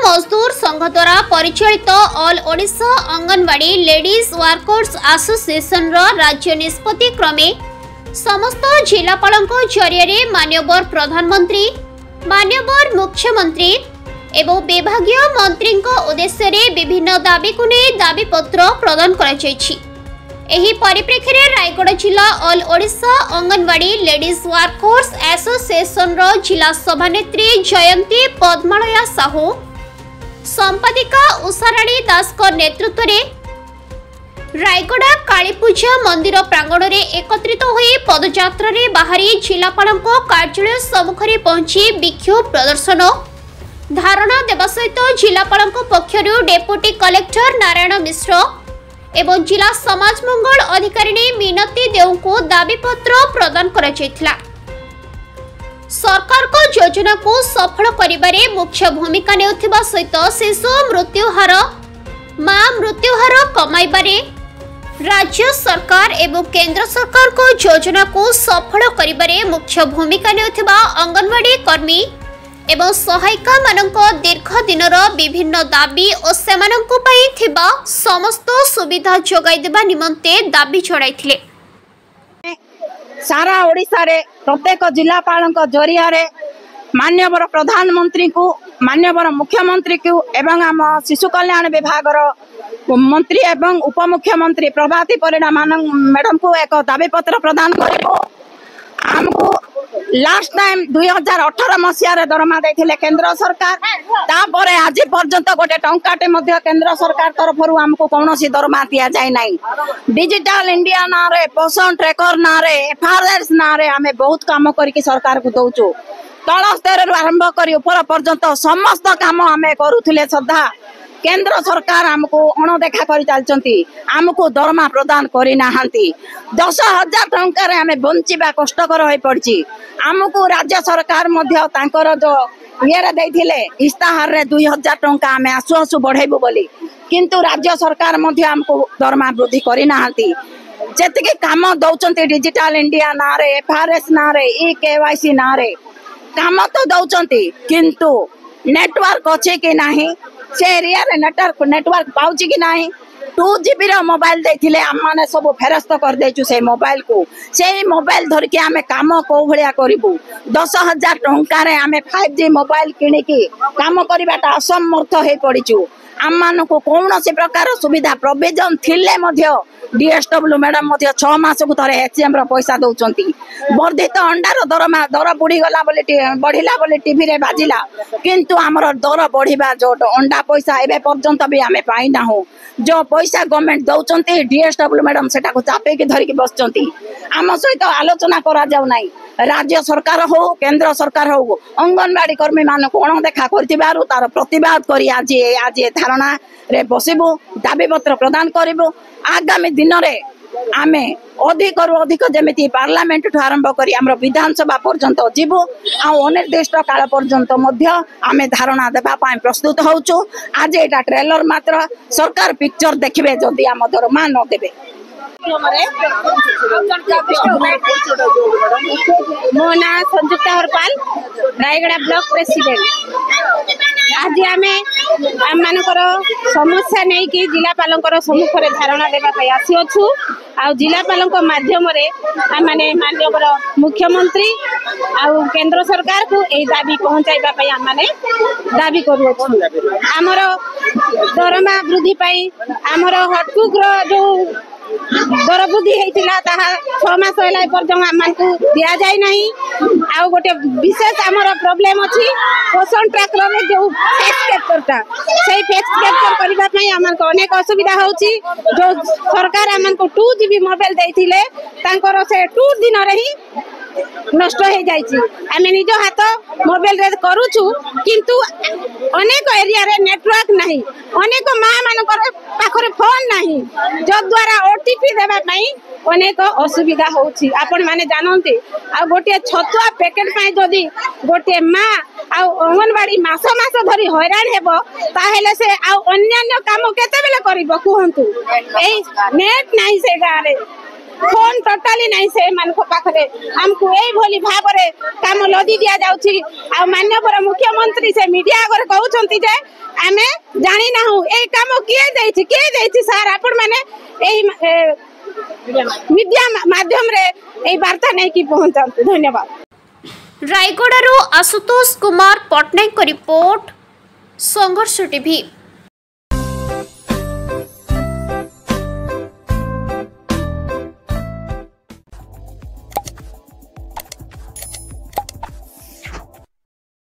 मजदूर संघ द्वारा परिचालित all Odisha anganwadi ladies workers association राज्य निष्पत्ति क्रमे समस्त जिलापाल जरिए मान्यवर प्रधानमंत्री मान्यवर मुख्यमंत्री एवं विभागीय मंत्री उद्देश्य विभिन्न दाबी को नहीं दाबीपत्र प्रदान कर परिप्रेक्षी रायगढ़ जिला all Odisha anganwadi ladies workers association जिला सभानेत्री जयंती पद्मालया साहू संपादिका उषाराणी दास नेतृत्व में रायगढ़ कालीपूजा मंदिर प्रांगण में एकत्रित होई पदयात्रा रे बाहरी जिलापाल कार्यालय सम्मुखें पहुंची विक्षोभ प्रदर्शन धारणा देवा सहित जिलापाल पक्षरु डेप्यूटी कलेक्टर नारायण मिश्र एवं जिला समाज मंगल अधिकारिणी मिनती देव को दाबीपत्र प्रदान कर सरकार को योजना को सफल करिबारे मुख्य भूमिका नेउथिबा सहित शिशु मृत्युहार मां मृत्युहार कमाइबारे राज्य सरकार एवं केंद्र सरकार को योजना को सफल करिबारे मुख्य भूमिका नेउथिबा अंगनवाड़ी कर्मी एवं सहायिका मानक दीर्घ दिनर विभिन्न दाबी और सेमानंकु पई थिबा समस्त सुविधा जोगाई देबा निमंते दाबी चढ़ाइथिले। सारा ओडिशा रे प्रत्येक जिलापाल जरिया रे मान्यवर प्रधानमंत्री को मान्यवर मुख्यमंत्री को एवं आम शिशु कल्याण विभाग मंत्री एवं उपमुख्यमंत्री प्रभाती परिणा मैडम को एक दाबी पत्र प्रदान करिबो। हमको लास्ट टाइम 2018 मसीह दरमा देथिले केंद्र सरकार तापर आज पर्यंत गोटे टंकाटे मध्य केंद्र सरकार तरफ हमको कौन सी दरमा दिया जाए नहीं। डिजिटल इंडिया ना रे पोषण ट्रैकर ना रे एफआरएस ना रे हमें बहुत काम करके सरकार को दौचु तल स्तर आरंभ कर ऊपर पर्यंत समस्त काम आम करुले श्रद्धा केंद्र सरकार हमको अणदेखा कर चलती हमको दरमा प्रदान करना 10,000 टंकार आम बंचा कष्टकर हो पड़ी हमको राज्य सरकार जो ये देथिले इस्ताहार रे 2,000 टंका आम आसु आसु बढ़ेबू बोली किंतु राज्य सरकार हमको दरमा वृद्धि करना जी काम दौरान डिजिटल इंडिया ना रे एफआरएस ना रे ई-केवाईसी ना रे काम तो दौरान किंतु नेटवर्क अच्छे कि नहीं से एरिया रे नेटवर्क पाउची कि नहीं 2GB मोबाइल देथिले हम माने सब फेरस्त कर देचु से मोबाइल को से मोबाइल धर के आमे काम को भलिया करिबु 10,000 टंका रे आमे 5G मोबाइल किनि की काम करिबाटा असमर्थ हे पड़िचु आम मान को कौन से प्रकार सुविधा प्रोविजन थिले मध्य डीएसडब्ल्यू मैडम 6 मास को थरे एचएम रो पैसा दउचंती वर्धित अंडार दरमा दर बुढ़ी गला बढ़िला बोली टीवी रे बाजिला किंतु हमर दर बढ़िबा जो अंडा पैसा एबे पर्यंत भी आमे पाई ना हो जो पैसा गवर्नमेंट दउचंती डीएसडब्ल्यू मैडम सेटा को चापे के धरि के बसचंती आम सहित आलोचना करा जाउ नाही राज्य सरकार हो केंद्र सरकार हो अंगनवाड़ी कर्मी मान को अणदेखा कर तार प्रतिवाद करी आज आज धारणा रे बसिबु दाबी पत्र प्रदान करिबु आगामी दिन रे आमे अधिक रु अधिक जमिति पार्लियामेंट ठू आरंभ करी हमर विधानसभा पर्यंत जीवु आ अनिर्दिष्ट काल पर्यंत मध्य आमे धारणा देबा पाए प्रस्तुत होचु आज एटा ट्रेलर मात्र सरकार पिक्चर देखिबे जदी हम दरमा न देबे मो ना संयुक्ता हरपाल रायगढ़ ब्लॉक प्रेसिडेंट आज आम मानकर समस्या नहीं कि जिलापाल सम्मुख में धारणा देवाई आसीअछु आ जिलापाल माध्यम माने माननीय मुख्यमंत्री आ केंद्र सरकार को यही दाबी पहुंचाइबा आम माने दाबी करूँ आमर दरमा वृद्धि आमर हटकुक जो दर वृद्धि होता 6 मास दि जाए नहीं आ गोटे विशेष आमर प्रोब्लेम अच्छी पोषण ट्रैकर में जो फेस कैप्चरटा से फेस कैप्चर करने अनेक असुविधा होची जो सरकार आमको 2GB मोबाइल देथिले तांकर से 2 दिन रे ही नष्ट हो जाइए आम निज हाथ मोबाइल रे करूछु किंतु अनेक एरिया रे नेटवर्क नहीं अनेक माँ मान पाखरे फोन नहीं जो द्वारा ओटीपी देवा अनेक असुविधा होची आपण माने जानते आ गोटे छतुआ पैकेट पाई जदी गोटे माँ आ अंगनवाड़ी मास मास धरी हैरान हेबो ताहेले से आ अन्य काम केते बेले करिवो कहंतु ए नेट नहीं से गारे फोन टोटाली नहीं से पाखे आमको यही भली भाव में काम लदी दि जाऊँगी आ माननीय मुख्यमंत्री से मीडिया आगे कहते जे आमे जानी ना ए काम किए सार आपण माने मीडिया माध्यम रे ए वार्ता नहीं कि पहुंचते। धन्यवाद। रायगढ़ आशुतोष कुमार पटनायक रिपोर्ट संघर्ष टीवी।